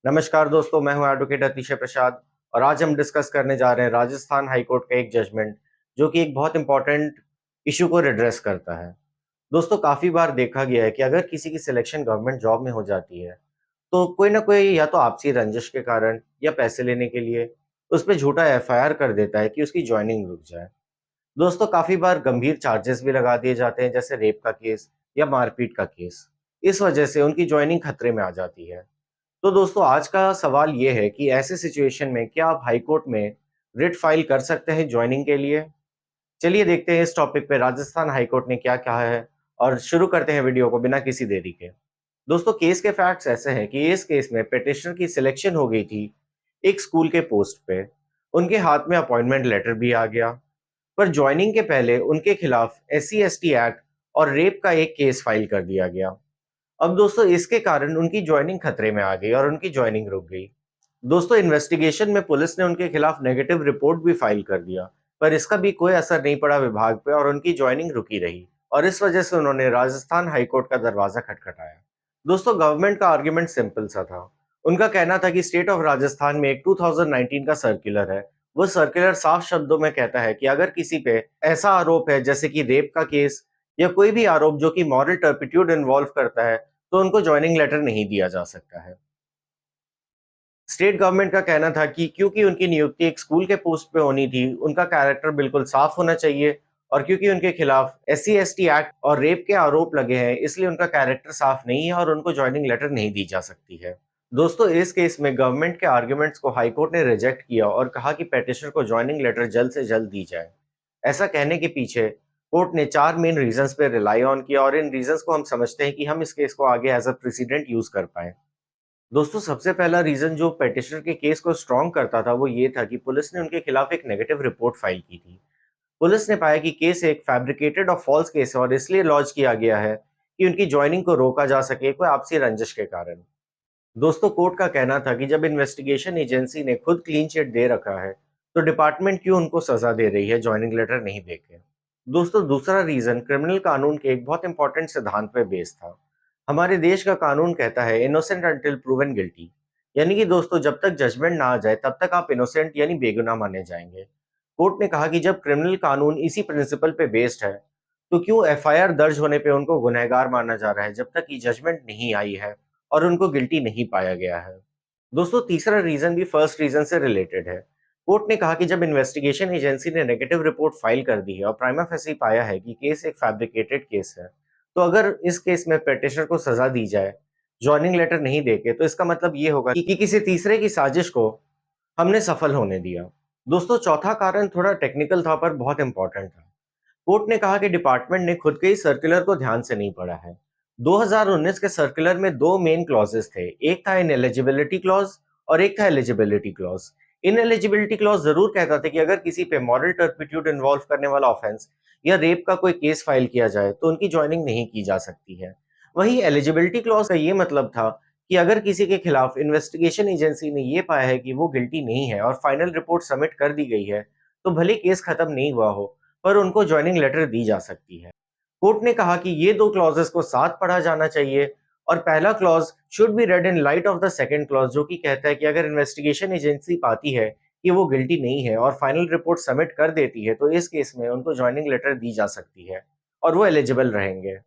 नमस्कार दोस्तों, मैं हूं एडवोकेट अतिशय प्रसाद और आज हम डिस्कस करने जा रहे हैं राजस्थान हाई कोर्ट का एक जजमेंट जो कि एक बहुत इंपॉर्टेंट इशू को एड्रेस करता है। दोस्तों, काफी बार देखा गया है कि अगर किसी की सिलेक्शन गवर्नमेंट जॉब में हो जाती है तो कोई ना कोई या तो आपसी रंजिश के कारण या पैसे लेने के लिए उस पर झूठा एफआईआर कर देता है कि उसकी ज्वाइनिंग रुक जाए। दोस्तों, काफी बार गंभीर चार्जेस भी लगा दिए जाते हैं, जैसे रेप का केस या मारपीट का केस। इस वजह से उनकी ज्वाइनिंग खतरे में आ जाती है। तो दोस्तों, आज का सवाल ये है कि ऐसे सिचुएशन में क्या आप हाई कोर्ट में रिट फाइल कर सकते हैं ज्वाइनिंग के लिए? चलिए देखते हैं इस टॉपिक पे राजस्थान हाई कोर्ट ने क्या कहा है और शुरू करते हैं वीडियो को बिना किसी देरी के। दोस्तों, केस के फैक्ट्स ऐसे हैं कि इस केस में पिटिशनर की सिलेक्शन हो गई थी एक स्कूल के पोस्ट पे। उनके हाथ में अपॉइंटमेंट लेटर भी आ गया, पर ज्वाइनिंग के पहले उनके खिलाफ SC/ST एक्ट और रेप का एक केस फाइल कर दिया गया। अब दोस्तों, इसके कारण उनकी ज्वाइनिंग खतरे में आ गई और उनकी ज्वाइनिंग रुक गई। दोस्तों, इन्वेस्टिगेशन में पुलिस ने उनके खिलाफ नेगेटिव रिपोर्ट भी फाइल कर दिया, पर इसका भी कोई असर नहीं पड़ा विभाग पे और उनकी ज्वाइनिंग रुकी रही और इस वजह से उन्होंने राजस्थान हाईकोर्ट का दरवाजा खटखटाया। दोस्तों, गवर्नमेंट का आर्गुमेंट सिंपल सा था। उनका कहना था कि स्टेट ऑफ राजस्थान में एक 2019 का सर्कुलर है। वो सर्कुलर साफ शब्दों में कहता है कि अगर किसी पे ऐसा आरोप है जैसे कि रेप का केस या कोई भी आरोप जो कि मॉरल टर्पिट्यूड इन्वॉल्व करता है, तो उनको ज्वाइनिंग लेटर नहीं दिया जा सकता है। स्टेट गवर्नमेंट का कहना था कि क्योंकि उनकी नियुक्ति एक स्कूल के पोस्ट पे होनी थी, उनका कैरेक्टर बिल्कुल साफ होना चाहिए और क्योंकि उनके खिलाफ SC/ST एक्ट और रेप के आरोप लगे हैं, इसलिए उनका कैरेक्टर साफ नहीं है और उनको ज्वाइनिंग लेटर नहीं दी जा सकती है। दोस्तों, इस केस में गवर्नमेंट के आर्गुमेंट्स को हाईकोर्ट ने रिजेक्ट किया और कहा कि पेटिशनर को ज्वाइनिंग लेटर जल्द से जल्द दी जाए। ऐसा कहने के पीछे कोर्ट ने 4 मेन रीजंस पे रिलाई ऑन किया और इन रीजंस को हम समझते हैं कि हम इस केस को आगे एज अ प्रेसिडेंट यूज कर पाए। दोस्तों, सबसे पहला रीजन जो पेटिशनर के केस को स्ट्रॉन्ग करता था वो ये था कि पुलिस ने उनके खिलाफ एक नेगेटिव रिपोर्ट फाइल की थी। पुलिस ने पाया कि केस एक फैब्रिकेटेड और फॉल्स केस है और इसलिए लॉन्च किया गया है कि उनकी ज्वाइनिंग को रोका जा सके कोई आपसी रंजिश के कारण। दोस्तों, कोर्ट का कहना था कि जब इन्वेस्टिगेशन एजेंसी ने खुद क्लीन चिट दे रखा है तो डिपार्टमेंट क्यों उनको सजा दे रही है ज्वाइनिंग लेटर नहीं देके। दोस्तों, दूसरा रीजन क्रिमिनल कानून के एक बहुत इंपॉर्टेंट सिद्धांत पे बेस्ड था। हमारे देश का कानून कहता है इनोसेंट अंटिल प्रूवन गिल्टी, यानी कि दोस्तों, जब तक जजमेंट ना आ जाए तब तक आप इनोसेंट यानी बेगुनाह माने जाएंगे। कोर्ट ने कहा कि जब क्रिमिनल कानून इसी प्रिंसिपल पे बेस्ड है तो क्यों FIR दर्ज होने पे उनको गुनहगार माना जा रहा है जब तक कि जजमेंट नहीं आई है और उनको गिल्टी नहीं पाया गया है। दोस्तों, तीसरा रीजन भी फर्स्ट रीजन से रिलेटेड है। कोर्ट ने कहा कि जब इन्वेस्टिगेशन एजेंसी ने नेगेटिव रिपोर्ट फाइल कर दी है और प्राइमा फेसी पाया है कि केस एक फैब्रिकेटेड केस है, तो अगर इस केस में पेटिशनर को सजा दी जाए जॉइनिंग लेटर नहीं देके, तो इसका मतलब ये होगा कि किसी तीसरे की साजिश को हमने सफल होने दिया। दोस्तों, चौथा कारण थोड़ा टेक्निकल था पर बहुत इंपॉर्टेंट था। कोर्ट ने कहा कि डिपार्टमेंट ने खुद के ही सर्कुलर को ध्यान से नहीं पढ़ा है। 2019 के सर्कुलर में दो मेन क्लॉजेस थे, एक था इनएलिजिबिलिटी क्लॉज और एक था एलिजिबिलिटी क्लॉज। इनएलिजिबिलिटी क्लॉज जरूर कहता था कि अगर किसी पे मॉरल टर्पिट्यूड इन्वॉल्व करने वाला ऑफेंस या रेप का कोई केस फाइल किया जाए तो उनकी ज्वाइनिंग नहीं की जा सकती है। वहीं एलिजिबिलिटी क्लॉज का ये मतलब था कि अगर किसी के खिलाफ इन्वेस्टिगेशन एजेंसी ने ये पाया है कि वो गिल्टी नहीं है और फाइनल रिपोर्ट सबमिट कर दी गई है, तो भले केस खत्म नहीं हुआ हो पर उनको ज्वाइनिंग लेटर दी जा सकती है। कोर्ट ने कहा कि ये दो क्लॉजेस को साथ पढ़ा जाना चाहिए और पहला clause should be red in light of the second clause, जो कि कहता है कि अगर इन्वेस्टिगेशन एजेंसी पाती है कि वो गिल्टी नहीं है और फाइनल रिपोर्ट सबमिट कर देती है तो इस केस में उनको ज्वाइनिंग लेटर दी जा सकती है और वो एलिजिबल रहेंगे।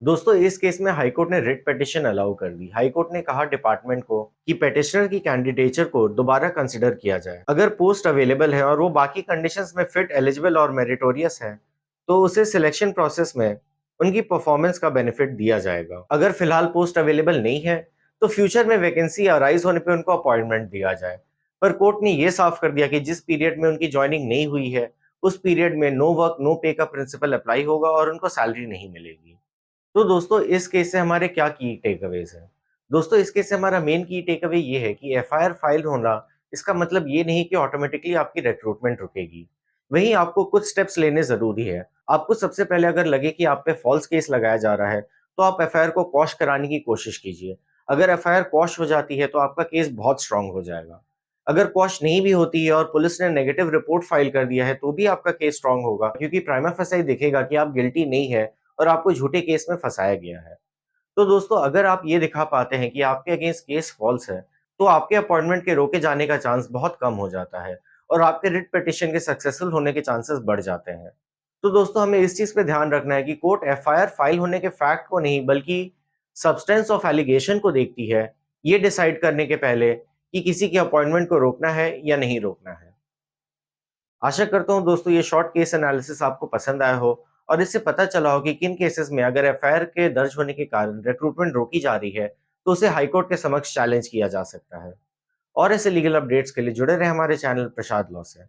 दोस्तों, इस केस में हाईकोर्ट ने रिट पिटीशन अलाउ कर दी। हाईकोर्ट ने कहा डिपार्टमेंट को कि पेटिशनर की कैंडिडेचर को दोबारा कंसिडर किया जाए। अगर पोस्ट अवेलेबल है और वो बाकी कंडीशंस में फिट, एलिजिबल और मेरिटोरियस है तो उसे सिलेक्शन प्रोसेस में उनकी परफॉर्मेंस का बेनिफिट दिया जाएगा। अगर फिलहाल पोस्ट अवेलेबल नहीं है तो फ्यूचर में वैकेंसी अराइज होने पे उनको अपॉइंटमेंट दिया जाए। पर कोर्ट ने यह साफ कर दिया कि जिस पीरियड में उनकी ज्वाइनिंग नहीं हुई है उस पीरियड में नो वर्क नो पे का प्रिंसिपल अप्लाई होगा और उनको सैलरी नहीं मिलेगी। तो दोस्तों, इस केस से हमारे क्या की टेकअवेज हैं? दोस्तों, इस केस से हमारा मेन की टेकअवे ये है कि FIR फाइल होना इसका मतलब ये नहीं कि ऑटोमेटिकली आपकी रिक्रूटमेंट रुकेगी। वहीं आपको कुछ स्टेप्स लेने जरूरी है। आपको सबसे पहले अगर लगे कि आप पे फॉल्स केस लगाया जा रहा है तो आप FIR को क्वॉश कराने की कोशिश कीजिए। अगर FIR क्वॉश हो जाती है तो आपका केस बहुत स्ट्रांग हो जाएगा। अगर क्वॉश नहीं भी होती है और पुलिस ने नेगेटिव रिपोर्ट फाइल कर दिया है तो भी आपका केस स्ट्रांग होगा, क्योंकि प्राइमा फेसी दिखेगा कि आप गिल्टी नहीं है और आपको झूठे केस में फंसाया गया है। तो दोस्तों, अगर आप ये दिखा पाते हैं कि आपके अगेंस्ट केस फॉल्स है तो आपके अपॉइंटमेंट के रोके जाने का चांस बहुत कम हो जाता है और आपके रिट पिटिशन के सक्सेसफुल होने के चांसेस बढ़ जाते हैं। तो दोस्तों हमें इस चीज पे ध्यान रखना है कि कोर्ट एफआईआर फाइल होने के फैक्ट को नहीं बल्कि सब्सटेंस ऑफ एलिगेशन को देखती है, ये डिसाइड करने के पहले कि किसी की अपॉइंटमेंट को रोकना है या नहीं रोकना है। आशा करता हूँ दोस्तों ये शॉर्ट केस एनालिसिस आपको पसंद आया हो और इससे पता चला हो कि किन केसेस में अगर एफआईआर के दर्ज होने के कारण रिक्रूटमेंट रोकी जा रही है तो उसे हाईकोर्ट के समक्ष चैलेंज किया जा सकता है। और ऐसे लीगल अपडेट्स के लिए जुड़े रहे हमारे चैनल प्रसाद लॉ से।